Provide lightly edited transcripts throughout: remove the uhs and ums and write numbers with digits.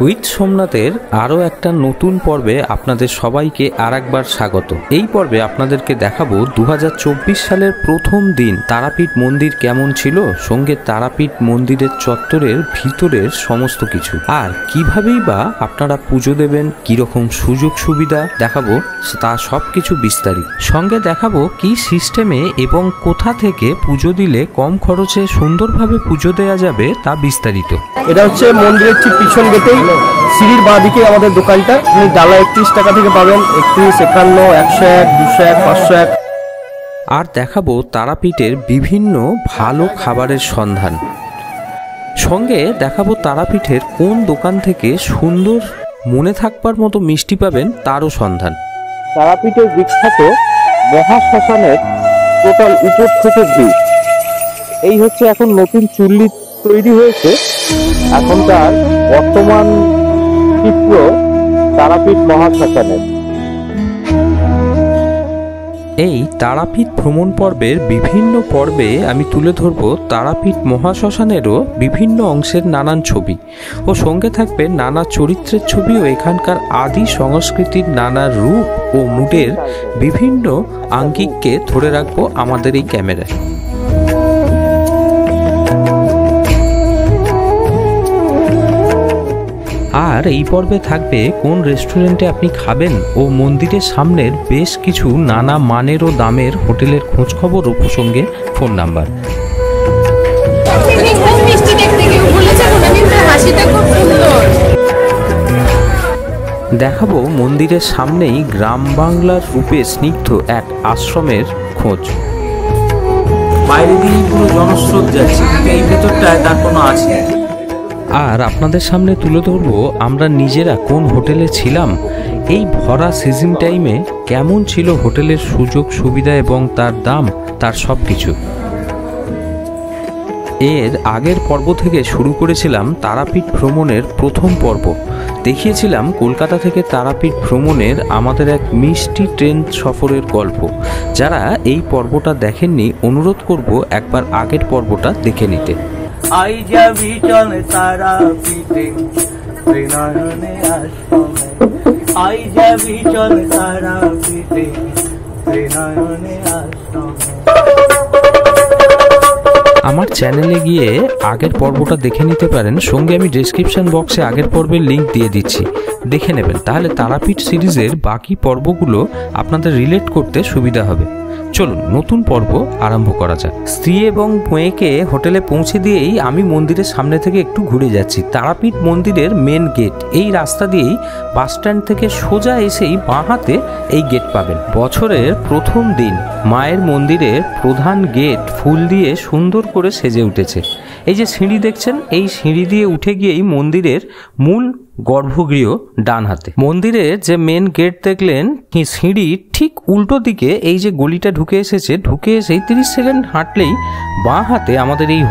With সোমনাথের আরও একটা নতুন পর্বে আপনাদের সবাইকে আরেকবার স্বাগত। এই পর্বে আপনাদেরকে দেখাবো 2024 সালের প্রথম দিন তারাপীঠ মন্দির কেমন ছিল, সঙ্গে তারাপীঠ মন্দিরের চত্বরের ভিতরের সমস্ত কিছু, আর কিভাবেই বা আপনারা পুজো দেবেন, কিরকম সুযোগ সুবিধা দেখাবো তা সব কিছু বিস্তারিত। সঙ্গে দেখাবো কি সিস্টেমে এবং কোথা থেকে পুজো দিলে কম খরচে সুন্দরভাবে পুজো দেওয়া যাবে তা বিস্তারিত। এটা হচ্ছে মন্দিরের ঠিক পিছন গেটেই সিঁড়ির বাঁ দিকে আমাদের দোকানটা। আপনি ডালা 31 টাকা থেকে পাবেন, 31, 51, 101, 201, 501। আর দেখাবো তারাপীঠের বিভিন্ন ভালো খাবারের সন্ধান। সঙ্গে দেখাবো তারাপীঠের কোন দোকান থেকে সুন্দর মনে থাকবার মতো মিষ্টি পাবেন তারও সন্ধান। তারাপীঠের বিখ্যাত মহাশ্মশানের টোটাল উপর থেকে ভিউ। এই হচ্ছে এখন নতুন চুল্লি তৈরি হয়েছে এখনকার বর্তমান চিত্র তারাপীঠ মহাশ্মশানের। এই তারাপীঠ ভ্রমণ পর্বের বিভিন্ন পর্বে আমি তুলে ধরব তারাপীঠ মহাশ্মশানেরও বিভিন্ন অংশের নানান ছবি, ও সঙ্গে থাকবে নানা চরিত্রের ছবি ও এখানকার আদি সংস্কৃতির নানা রূপ ও মুডের বিভিন্ন আঙ্গিককে ধরে রাখবো আমাদের এই ক্যামেরায়। আর এই পর্বে থাকবে কোন রেস্টুরেন্টে আপনি খাবেন ও মন্দিরের সামনের বেশ কিছু নানা মানের ও দামের হোটেলের খোঁজখবর ও প্রসঙ্গে ফোন নাম্বার। দেখাবো মন্দিরের সামনেই গ্রাম বাংলার রূপে স্নিগ্ধ এক আশ্রমের খোঁজ। বাইরে দিয়ে পুরো জনস্রোত যাচ্ছে, এই ভেতরটায় তার কোনো আছে। আর আপনাদের সামনে তুলে ধরবো আমরা নিজেরা কোন হোটেলে ছিলাম, এই ভরা সিজন টাইমে কেমন ছিল হোটেলের সুযোগ সুবিধা এবং তার দাম, তার সব কিছু। এর আগের পর্ব থেকে শুরু করেছিলাম তারাপীঠ ভ্রমণের প্রথম পর্ব। দেখিয়েছিলাম কলকাতা থেকে তারাপীঠ ভ্রমণের আমাদের এক মিষ্টি ট্রেন সফরের গল্প। যারা এই পর্বটা দেখেননি অনুরোধ করব একবার আগের পর্বটা দেখে নিতে। আই যাবি চল তারাপীঠে ত্রিনয়নে আশ্রমে, আই যাবি চল তারাপীঠে ত্রিনয়নে আশ্রমে। আমার চ্যানেলে গিয়ে আগের পর্বটা দেখে নিতে পারেন, সঙ্গে আমি ডেসক্রিপশন বক্সে আগের পর্বের লিঙ্ক দিয়ে দিচ্ছি, দেখে নেবেন। তাহলে তারাপীঠ সিরিজের বাকি পর্বগুলো আপনাদের রিলেট করতে সুবিধা হবে। চলুন নতুন পর্ব আরম্ভ করা যাক। স্ত্রী এবং মেয়েকে হোটেলে পৌঁছে দিয়েই আমি মন্দিরের সামনে থেকে একটু ঘুরে যাচ্ছি। তারাপীঠ মন্দিরের মেন গেট এই রাস্তা দিয়েই বাসস্ট্যান্ড থেকে সোজা এসেই বাঁ হাতে এই গেট পাবেন। বছরের প্রথম দিন মায়ের মন্দিরের প্রধান গেট ফুল দিয়ে সুন্দর করে সেজে উঠেছে। এই যে সিঁড়ি দেখছেন, এই সিঁড়ি দিয়ে উঠে গিয়েই মন্দিরের মূল গর্ভগৃহ ডান হাতে। মন্দিরের যে মেন গেট দেখলেন, সিঁড়ি ঠিক উল্টো দিকে এই যে গলিটা ঢুকে এসেছে, ঢুকে এসেই 30 সেকেন্ড হাঁটলেই বাঁ হাতে আমাদের এই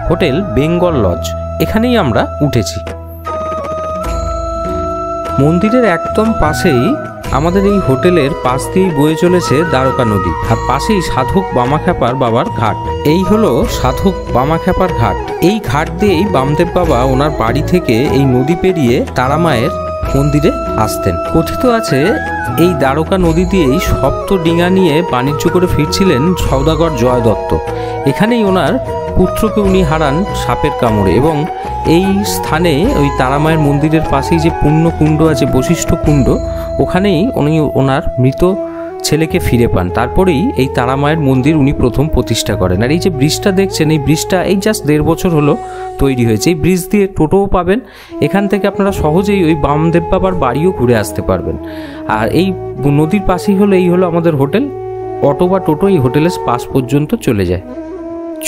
হোটেল বেঙ্গল লজ, এখানেই আমরা উঠেছি। মন্দিরের একদম পাশেই আমাদের এই হোটেলের পাশ দিয়েই বয়ে চলেছে দ্বারকা নদী, আর পাশেই সাধক বামাখ্যাপার বাবার ঘাট। এই হলো সাধক বামাখ্যাপার ঘাট। এই ঘাট দিয়েই বামদেব বাবা ওনার বাড়ি থেকে এই নদী পেরিয়ে তারামায়ের মন্দিরে আসতেন। কথিত আছে এই দ্বারকা নদী দিয়েই সপ্ত ডিঙা নিয়ে বাণিজ্য করে ফিরছিলেন সওদাগর জয় দত্ত। এখানেই ওনার পুত্রকে উনি হারান সাপের কামড়ে, এবং এই স্থানে ওই তারামায়ের মন্দিরের পাশেই যে পুণ্যকুণ্ড আছে, বশিষ্ঠ কুণ্ড, ওখানেই উনি ওনার মৃত ছেলেকে ফিরে পান। তারপরেই এই তারামায়ের মন্দির উনি প্রথম প্রতিষ্ঠা করেন। আর এই যে ব্রিজটা দেখছেন, এই ব্রিজটা এই জাস্ট 1.5 বছর হলো তৈরি হয়েছে। এই ব্রিজ দিয়ে টোটোও পাবেন, এখান থেকে আপনারা সহজেই ওই বামদেব বাবার বাড়িও ঘুরে আসতে পারবেন। আর এই নদীর পাশেই এই হলো আমাদের হোটেল। অটো বা টোটো এই হোটেলের পাশ পর্যন্ত চলে যায়।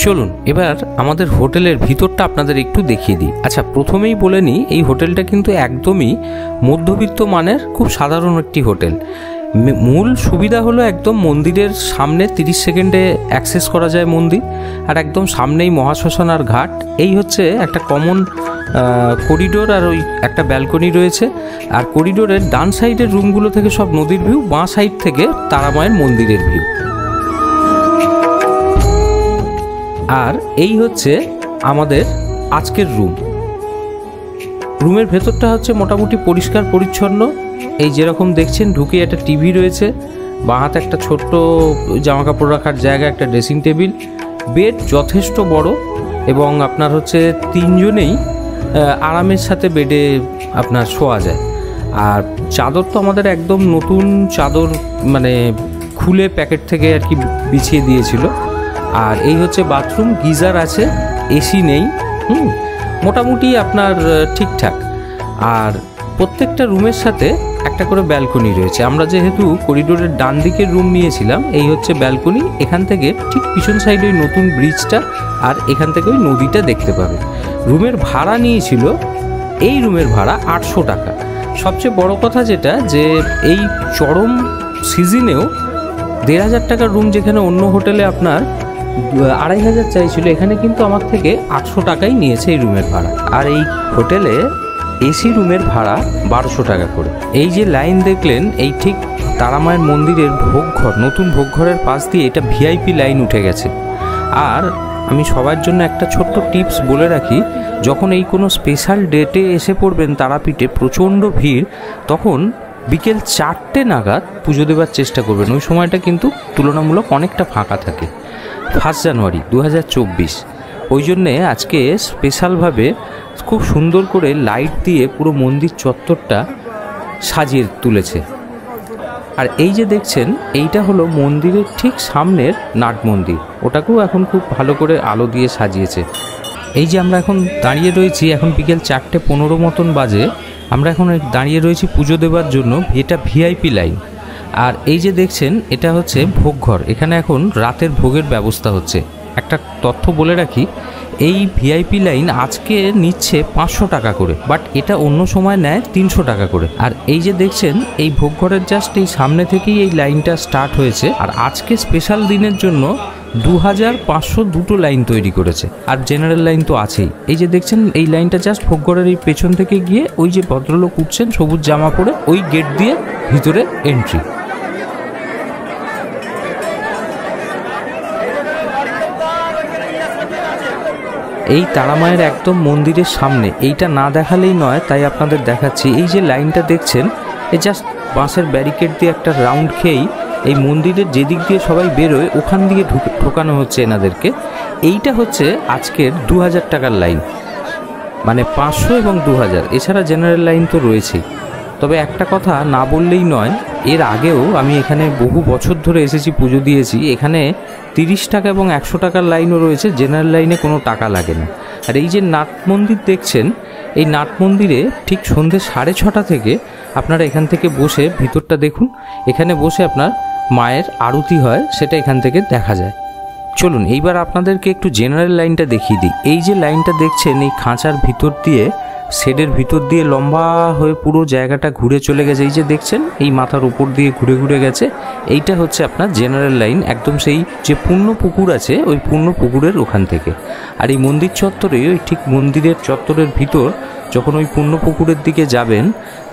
চলুন এবার আমাদের হোটেলের ভিতরটা আপনাদের একটু দেখিয়ে দিই। আচ্ছা, প্রথমেই বলে নিই, এই হোটেলটা কিন্তু একদমই মধ্যবিত্ত মানের, খুব সাধারণ একটি হোটেল। মূল সুবিধা হলো একদম মন্দিরের সামনে 30 সেকেন্ডে অ্যাক্সেস করা যায় মন্দির, আর একদম সামনেই মহাশ্মশান আর ঘাট। এই হচ্ছে একটা কমন করিডোর, আর ওই একটা ব্যালকনি রয়েছে। আর করিডোরের ডান সাইডের রুমগুলো থেকে সব নদীর ভিউ, বাঁ সাইড থেকে তারামায়ের মন্দিরের ভিউ। আর এই হচ্ছে আমাদের আজকের রুম। রুমের ভেতরটা হচ্ছে মোটামুটি পরিষ্কার পরিচ্ছন্ন। এই যেরকম দেখছেন ঢুকে একটা টিভি রয়েছে, বাঁ হাতে একটা ছোট্ট জামা কাপড় রাখার জায়গা, একটা ড্রেসিং টেবিল, বেড যথেষ্ট বড় এবং আপনার হচ্ছে 3 জনেই আরামের সাথে বেডে আপনার শোয়া যায়। আর চাদর তো আমাদের একদম নতুন চাদর, মানে খুলে প্যাকেট থেকে আর কি বিছিয়ে দিয়েছিল। আর এই হচ্ছে বাথরুম, গিজার আছে, এসি নেই, মোটামুটি আপনার ঠিকঠাক। আর প্রত্যেকটা রুমের সাথে একটা করে ব্যালকনি রয়েছে। আমরা যেহেতু করিডোরের ডান দিকের রুম নিয়েছিলাম, এই হচ্ছে ব্যালকনি। এখান থেকে ঠিক পিছন সাইডে ওই নতুন ব্রিজটা আর এখান থেকে ওই নদীটা দেখতে পাবে। রুমের ভাড়া নিয়েছিল, এই রুমের ভাড়া 800 টাকা। সবচেয়ে বড় কথা যেটা, যে এই চরম সিজনেও 1500 টাকার রুম যেখানে অন্য হোটেলে আপনার 2500 চাইছিল, এখানে কিন্তু আমার থেকে 800 টাকাই নিয়েছে এই রুমের ভাড়া। আর এই হোটেলে এসি রুমের ভাড়া 1200 টাকা করে। এই যে লাইন দেখলেন, এই ঠিক তারামায়ের মন্দিরের ভোগঘর, নতুন ভোগঘরের পাশ দিয়ে এটা ভিআইপি লাইন উঠে গেছে। আর আমি সবার জন্য একটা ছোট্ট টিপস বলে রাখি, যখন এই কোনো স্পেশাল ডেটে এসে পড়বেন তারাপীঠে, প্রচণ্ড ভিড়, তখন বিকেল 4টে নাগাদ পুজো দেওয়ার চেষ্টা করবেন। ওই সময়টা কিন্তু তুলনামূলক অনেকটা ফাঁকা থাকে। 1 জানুয়ারি 2024, ওই জন্যে আজকে স্পেশালভাবে খুব সুন্দর করে লাইট দিয়ে পুরো মন্দির চত্বরটা সাজিয়ে তুলেছে। আর এই যে দেখছেন, এইটা হলো মন্দিরের ঠিক সামনের নাট মন্দির, ওটাকেও এখন খুব ভালো করে আলো দিয়ে সাজিয়েছে। এই যে আমরা এখন দাঁড়িয়ে রয়েছি, এখন বিকেল 4:15 মতন বাজে, আমরা এখন দাঁড়িয়ে রয়েছি পুজো দেওয়ার জন্য। এটা ভিআইপি লাইন। আর এই যে দেখছেন, এটা হচ্ছে ভোগঘর, এখানে এখন রাতের ভোগের ব্যবস্থা হচ্ছে। একটা তথ্য বলে রাখি, এই ভিআইপি লাইন আজকে নিচ্ছে 500 টাকা করে, বাট এটা অন্য সময় নেয় 300 টাকা করে। আর এই যে দেখছেন, এই ভোগঘরের জাস্ট এই সামনে থেকেই এই লাইনটা স্টার্ট হয়েছে। আর আজকে স্পেশাল দিনের জন্য 2500 দুটো লাইন তৈরি করেছে। আর জেনারেল লাইন তো আছেই। এই যে দেখছেন, এই লাইনটা জাস্ট ভোগঘরের এই পেছন থেকে গিয়ে ওই যে ভদ্রলোক উঠছেন সবুজ জামা পরে, ওই গেট দিয়ে ভিতরে এন্ট্রি। এই তারামায়ের একদম মন্দিরের সামনে, এইটা না দেখালেই নয়, তাই আপনাদের দেখাচ্ছি। এই যে লাইনটা দেখছেন, এই জাস্ট বাঁশের ব্যারিকেড দিয়ে একটা রাউন্ড খেয়েই এই মন্দিরের যেদিক দিয়ে সবাই বেরোয় ওখান দিয়ে ঢোকানো হচ্ছে এনাদেরকে। এইটা হচ্ছে আজকের 2000 টাকার লাইন, মানে 500 এবং 2000, এছাড়া জেনারেল লাইন তো রয়েছেই। তবে একটা কথা না বললেই নয়, এর আগেও আমি এখানে বহু বছর ধরে এসেছি, পুজো দিয়েছি। এখানে 30 টাকা এবং 100 টাকার লাইনও রয়েছে, জেনারেল লাইনে কোনো টাকা লাগে না। আর এই যে নাট মন্দির দেখছেন, এই নাট মন্দিরে ঠিক সন্ধ্যে 6:30 থেকে আপনারা এখান থেকে বসে, ভিতরটা দেখুন, এখানে বসে আপনার মায়ের আরতি হয়, সেটা এখান থেকে দেখা যায়। চলুন এইবার আপনাদেরকে একটু জেনারেল লাইনটা দেখিয়ে দিই। এই যে লাইনটা দেখছেন, এই খাঁচার ভিতর দিয়ে, শেডের ভিতর দিয়ে লম্বা হয়ে পুরো জায়গাটা ঘুরে চলে গেছে। এই যে দেখছেন, এই মাথার উপর দিয়ে ঘুরে ঘুরে গেছে। এইটা হচ্ছে আপনার জেনারেল লাইন, একদম সেই যে পূর্ণ পুকুর আছে, ওই পূর্ণ পুকুরের ওখান থেকে। আর এই মন্দির চত্বরে, ওই ঠিক মন্দিরের চত্বরের ভিতর যখন ওই পূর্ণ পুকুরের দিকে যাবেন,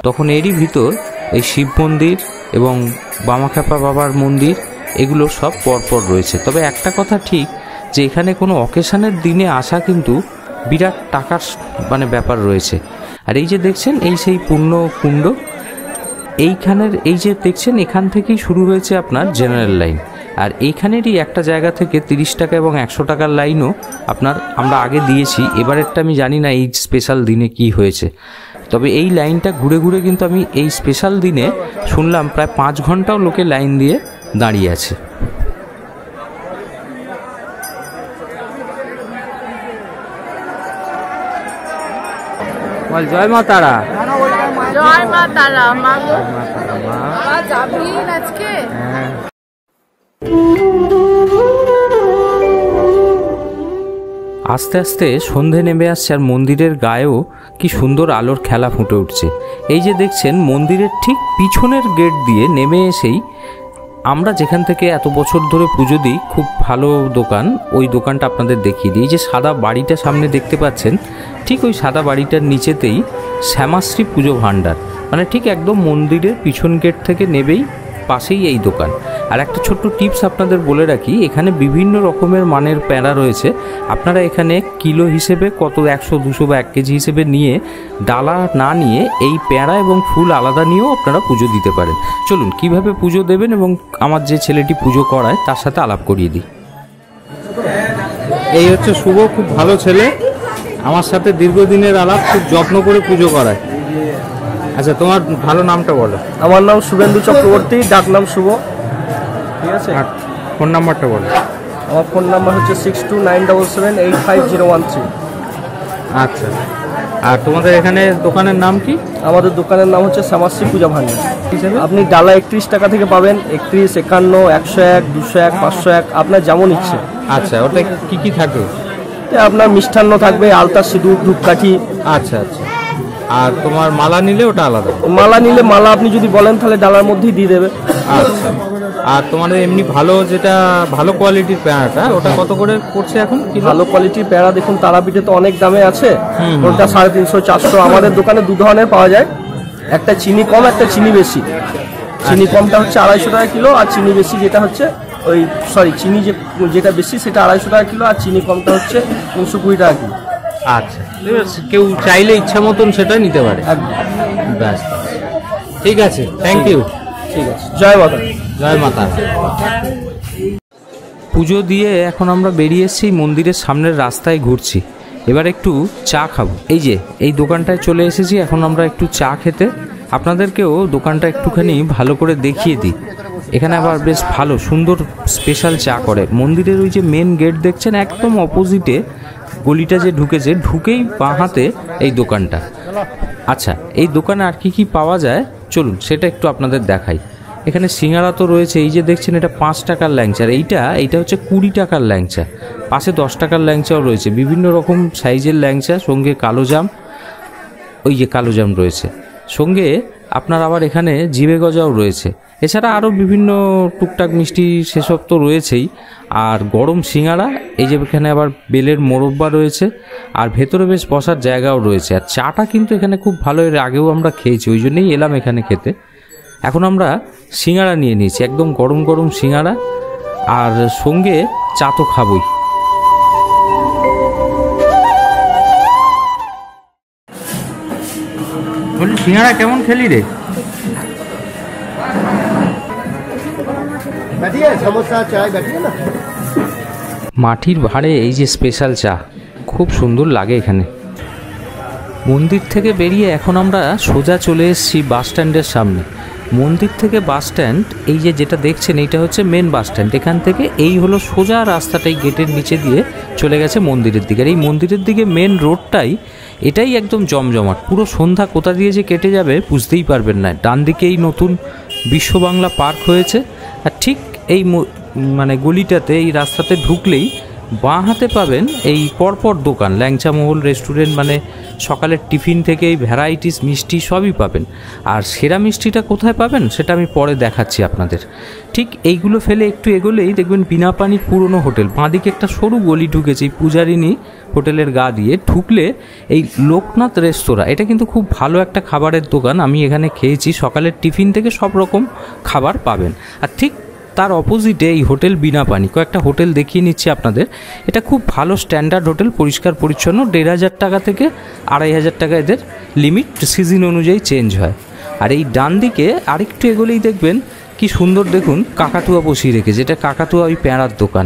তখন এরই ভিতর এই শিব মন্দির এবং বামাখ্যাপা বাবার মন্দির, এগুলো সব পরপর রয়েছে। তবে একটা কথা ঠিক, যে এখানে কোনো অকেশনের দিনে আসা কিন্তু বিরাট টাকার মানে ব্যাপার রয়েছে। আর এই যে দেখছেন, এই সেই পূর্ণ কুণ্ড, এইখানের এই যে দেখছেন, এখান থেকেই শুরু হয়েছে আপনার জেনারেল লাইন। আর এইখানেরই একটা জায়গা থেকে 30 টাকা এবং 100 টাকার লাইনও আপনার আমরা আগে দিয়েছি। এবারেরটা আমি জানি না এই স্পেশাল দিনে কি হয়েছে। তবে এই লাইনটা ঘুরে ঘুরে কিন্তু আমি এই স্পেশাল দিনে শুনলাম প্রায় 5 ঘন্টাও লোকে লাইন দিয়ে দাঁড়িয়ে আছে। জয় মা তারা, জয় মা তারা। মা গো, মা যাবি আজকে? আস্তে আস্তে সন্ধে নেমে আসছে, আর মন্দিরের গায়েও কি সুন্দর আলোর খেলা ফুটে উঠছে। এই যে দেখছেন, মন্দিরের ঠিক পিছনের গেট দিয়ে নেমে এসেই আমরা যেখান থেকে এত বছর ধরে পুজো দিই, খুব ভালো দোকান, ওই দোকানটা আপনাদের দেখিয়ে দিই। যে সাদা বাড়িটা সামনে দেখতে পাচ্ছেন, ঠিক ওই সাদা বাড়িটার নিচেতেই শ্যামাশ্রী পুজো ভাণ্ডার, মানে ঠিক একদম মন্দিরের পিছন গেট থেকে নেবেই পাশেই এই দোকান। আর একটা ছোট্ট টিপস আপনাদের বলে রাখি, এখানে বিভিন্ন রকমের মানের প্যাঁড়া রয়েছে। আপনারা এখানে কিলো হিসেবে কত 100, 200 বা 1 কেজি হিসেবে নিয়ে ডালা না নিয়ে এই প্যাঁড়া এবং ফুল আলাদা নিয়েও আপনারা পুজো দিতে পারেন। চলুন কিভাবে পুজো দেবেন এবং আমার যে ছেলেটি পুজো করায় তার সাথে আলাপ করিয়ে দিই। এই হচ্ছে শুভ, খুব ভালো ছেলে, আমার সাথে দীর্ঘদিনের আলাপ, খুব যত্ন করে পুজো করায়। আচ্ছা, তোমার ভালো নামটা বলো। আমার নাম শুভেন্দু চক্রবর্তী, ডাক নাম শুভ। ঠিক আছে, আর ফোন নাম্বারটা বলো। আমার ফোন নাম্বার হচ্ছে 6297785013। আচ্ছা, আর তোমাদের এখানে দোকানের নাম কি? আমাদের দোকানের নাম হচ্ছে শ্যামাশ্রী পূজা ভান্ডার। আপনি ডালা 31 টাকা থেকে পাবেন, 31, 51, 101, 201, 501, আপনার যেমন ইচ্ছে। আচ্ছা, ওটা কি কি থাকে? আপনার মিষ্টান্ন থাকবে, আলতা, সিঁদুর, ধূপকাঠি। আচ্ছা আচ্ছা, আর তোমার মালা নিলে ওটা আলাদা? মালা নিলে মালা আপনি যদি বলেন তাহলে ডালার মধ্যেই দিয়ে দেবে। আচ্ছা, আর তোমাদের এমনি ভালো যেটা ভালো কোয়ালিটির প্যাঁড়াটা ওটা কত করে পড়ছে এখন? ভালো কোয়ালিটির প্যাঁড়া দেখুন তারাপীঠে তো অনেক দামে আছে, ওটা 350, 400। আমাদের দোকানে 2 ধরনের পাওয়া যায়, একটা চিনি কম, একটা চিনি বেশি। চিনি কমটা হচ্ছে 250 টাকা কিলো, আর চিনি বেশি যেটা হচ্ছে চিনি যেটা বেশি সেটা 250 টাকা কিলো, আর চিনি কমটা হচ্ছে 320 টাকা কিলো। আচ্ছা, কেউ চাইলে ইচ্ছা মতন সেটা নিতে পারে। ব্যাস, ঠিক আছে, থ্যাংক ইউ। ঠিক আছে, জয় মাতা। জয় মাতা। পুজো দিয়ে এখন আমরা বেরিয়ে এসেছি, মন্দিরের সামনের রাস্তায় ঘুরছি। এবার একটু চা খাবো। এই যে এই দোকানটায় চলে এসেছি, এখন আমরা একটু চা খেতে। আপনাদেরকেও দোকানটা একটুখানি ভালো করে দেখিয়ে দিই। এখানে আবার বেশ ভালো সুন্দর স্পেশাল চা করে। মন্দিরের ওই যে মেন গেট দেখছেন, একদম অপোজিটে গলিটা যে ঢুকেছে, ঢুকেই বাঁ হাতে এই দোকানটা। আচ্ছা, এই দোকানে আর কি পাওয়া যায় চলুন সেটা একটু আপনাদের দেখাই। এখানে সিঙ্গারা তো রয়েছে, এই যে দেখছেন এটা 5 টাকার ল্যাংচা, আর এইটা হচ্ছে 20 টাকার ল্যাংচা। পাশে 10 টাকার ল্যাংচাও রয়েছে, বিভিন্ন রকম সাইজের ল্যাংচা, সঙ্গে কালোজাম, ওই যে কালোজাম রয়েছে, সঙ্গে আপনার আবার এখানে জিবে গজাও রয়েছে। এছাড়া আরও বিভিন্ন টুকটাক মিষ্টি সেসব তো রয়েছেই। আর গরম সিঙ্গারা, এই যে এখানে আবার বেলের মোরব্বা রয়েছে, আর ভেতরে বেশ বসার জায়গাও রয়েছে। আর চাটা কিন্তু এখানে খুব ভালো, এর আগেও আমরা খেয়েছি, ওই জন্যই এলাম এখানে খেতে। এখন আমরা সিঙ্গারা নিয়ে নিয়েছি, একদম গরম গরম সিঙ্গারা, আর সঙ্গে চা তো খাবই। বলি, সিঙ্গারা কেমন খেলি রে? মাটির ভাঁড়ে এই যে স্পেশাল চা, খুব সুন্দর লাগে এখানে। মন্দির থেকে বেরিয়ে এখন আমরা সোজা চলে এসেছি বাস স্ট্যান্ডের সামনে। মন্দির থেকে বাস স্ট্যান্ড, এই যে যেটা দেখছেন এইটা হচ্ছে মেন বাস স্ট্যান্ড। এখান থেকে এই হলো সোজা রাস্তাটাই গেটের নিচে দিয়ে চলে গেছে মন্দিরের দিকে। আর এই মন্দিরের দিকে মেন রোডটাই, এটাই একদম জমজমাট। পুরো সন্ধ্যা কোথা দিয়ে যে কেটে যাবে বুঝতেই পারবেন না। ডান দিকেই নতুন বিশ্ব বাংলা পার্ক হয়েছে, আর ঠিক এই গলিটাতে, এই রাস্তাতে ঢুকলেই বাঁ হাতে পাবেন এই পরপর দোকান, ল্যাংচামহল রেস্টুরেন্ট, সকালের টিফিন থেকে এই ভ্যারাইটিস মিষ্টি সবই পাবেন। আর সেরা মিষ্টিটা কোথায় পাবেন সেটা আমি পরে দেখাচ্ছি আপনাদের। ঠিক এইগুলো ফেলে একটু এগোলেই দেখবেন বিনা পানির পুরনো হোটেল, বাঁদিকে একটা সরু গলি ঢুকেছে, এই পূজারিনী হোটেলের গা দিয়ে ঢুকলে এই লোকনাথ রেস্তোরাঁ, এটা কিন্তু খুব ভালো একটা খাবারের দোকান। আমি এখানে খেয়েছি, সকালের টিফিন থেকে সব রকম খাবার পাবেন। আর ঠিক তার অপোজিটে এই হোটেল বিনা পানি, কয়েকটা হোটেল দেখিয়ে নিচ্ছি আপনাদের। এটা খুব ভালো স্ট্যান্ডার্ড হোটেল, পরিষ্কার পরিচ্ছন্ন। 1,500 টাকা থেকে 2,500 টাকা এদের লিমিট, সিজন অনুযায়ী চেঞ্জ হয়। আর এই ডান দিকে আরেকটু এগোলেই দেখবেন কি সুন্দর, দেখুন কাকাতুয়া বসিয়ে রেখেছে, এটা কাকাতুয়া ওই প্যাঁড়ার দোকান।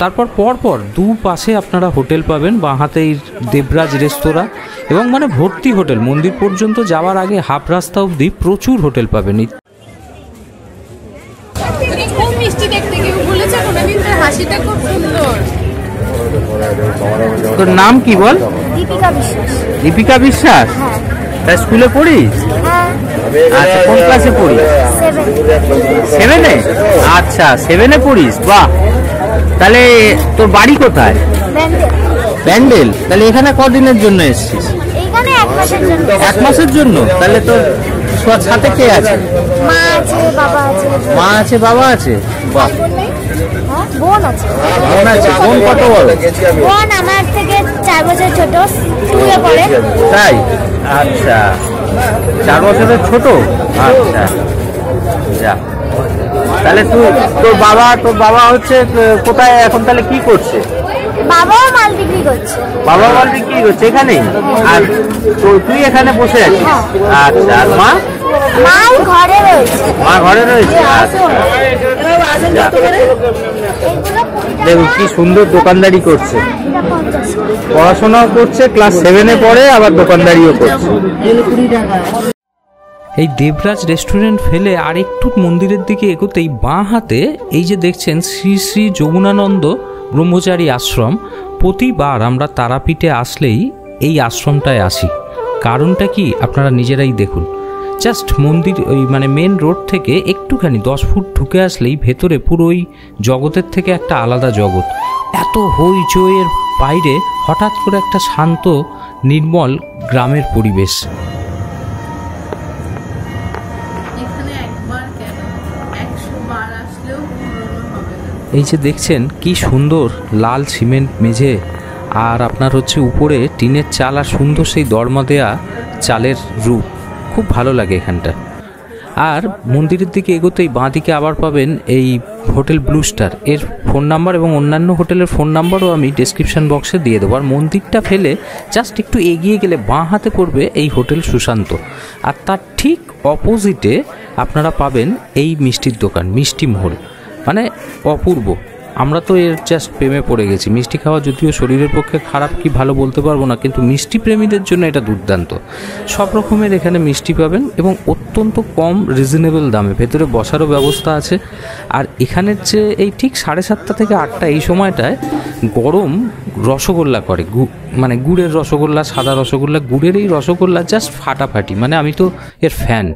তারপর পরপর দুপাশে আপনারা হোটেল পাবেন, বাঁ হাতে এই দেবরাজ রেস্তোরাঁ, এবং ভর্তি হোটেল। মন্দির পর্যন্ত যাওয়ার আগে হাফ রাস্তা অবধি প্রচুর হোটেল পাবেন। তোর নাম কি বল? দীপিকা বিশ্বাস। দীপিকা বিশ্বাস? তাই স্কুলে পড়িস? আচ্ছা, কোন ক্লাসে পড়িস? 7-এ? আচ্ছা, 7-এ পড়িস, বাহ। তাহলে তোর বাড়ি কোথায়? ব্যান্ডেল। তাহলে এখানে কদিনের জন্য এসেছিস? এখানে 1 মাসের জন্য। 1 মাসের জন্য? তাহলে তোর সাথে কে আছে? মা আছে, বাবা আছে। মা আছে, বাবা আছে, বাহ। বোন আছে। বোন আছে? বোন কত বড়? বোন আমার থেকে 4 বছর ছোট, 2-এ পড়ে। তাই? আচ্ছা, 4 বছরের ছোট। আচ্ছা, যা। তাহলে তোর বাবা হচ্ছে কোথায় এখন, তাহলে কি করছে? বাবাও মাল বিক্রি করছে। বাবা মাল বিক্রি করছে এখানেই, আর তুই এখানে বসে আছিস? আচ্ছা, আর মা? মা ঘরে রয়েছে। মা ঘরে রয়েছে। দেখুন কি সুন্দর দোকানদারি করছে, পড়াশোনাও করছে, ক্লাস 7-এ পড়ে, আবার দোকানদারিও করছে। এই দেবরাজ রেস্টুরেন্ট ফেলে আর একটু মন্দিরের দিকে এগোতেই বাঁ হাতে এই যে দেখছেন শ্রী শ্রী যমুনানন্দ ব্রহ্মচারী আশ্রম। প্রতিবার আমরা তারাপীঠে আসলেই এই আশ্রমটায় আসি। কারণটা কি আপনারা নিজেরাই দেখুন। জাস্ট মন্দির ওই মানে মেন রোড থেকে একটুখানি 10 ফুট ঢুকে আসলেই ভেতরে পুরো ওই জগতের থেকে একটা আলাদা জগৎ। এত হইচইয়ের বাইরে হঠাৎ করে একটা শান্ত নির্মল গ্রামের পরিবেশ। এই যে দেখছেন কি সুন্দর লাল সিমেন্ট মেঝে, আর আপনার হচ্ছে উপরে টিনের চাল, আর সুন্দর সেই দরমা দেয়া চালের রূপ। খুব ভালো লাগে এখানটা। আর মন্দিরের দিকে এগোতেই বাঁ দিকে আবার পাবেন এই হোটেল ব্লু স্টার। এর ফোন নাম্বার এবং অন্যান্য হোটেলের ফোন নাম্বারও আমি ডেসক্রিপশন বক্সে দিয়ে দেবো। আর মন্দিরটা ফেলে জাস্ট একটু এগিয়ে গেলে বাঁ হাতে পড়বে এই হোটেল সুশান্ত, আর তার ঠিক অপোজিটে আপনারা পাবেন এই মিষ্টির দোকান মিষ্টি মহল। মানে অপূর্ব। আমরা তো এর জাস্ট প্রেমে পড়ে গেছি। মিষ্টি খাওয়া যদিও শরীরের পক্ষে খারাপ কি ভালো বলতে পারবো না, কিন্তু মিষ্টি প্রেমীদের জন্য এটা দুর্দান্ত। সব রকমের এখানে মিষ্টি পাবেন এবং অত্যন্ত কম রিজনেবল দামে। ভেতরে বসারও ব্যবস্থা আছে। আর এখানের যে এই ঠিক 7:30 থেকে 8টা এই সময়টায় গরম রসগোল্লা করে, মানে গুড়ের রসগোল্লা, সাদা রসগোল্লা, গুড়ের এই রসগোল্লা জাস্ট ফাটাফাটি। মানে আমি তো এর ফ্যান।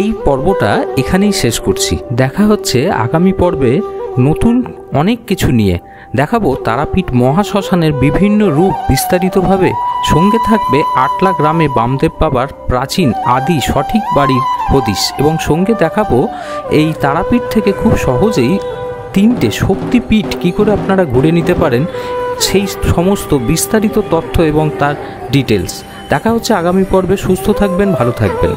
এই পর্বটা এখানেই শেষ করছি। দেখা হচ্ছে আগামী পর্বে নতুন অনেক কিছু নিয়ে। দেখাবো তারাপীঠ মহাশ্মশানের বিভিন্ন রূপ বিস্তারিতভাবে। সঙ্গে থাকবে আটলা গ্রামে বামদেব বাবার প্রাচীন আদি সঠিক বাড়ির হদিশ, এবং সঙ্গে দেখাবো এই তারাপীঠ থেকে খুব সহজেই 3টে শক্তিপীঠ কী করে আপনারা ঘুরে নিতে পারেন, সেই সমস্ত বিস্তারিত তথ্য এবং তার ডিটেলস। দেখা হচ্ছে আগামী পর্বে। সুস্থ থাকবেন, ভালো থাকবেন।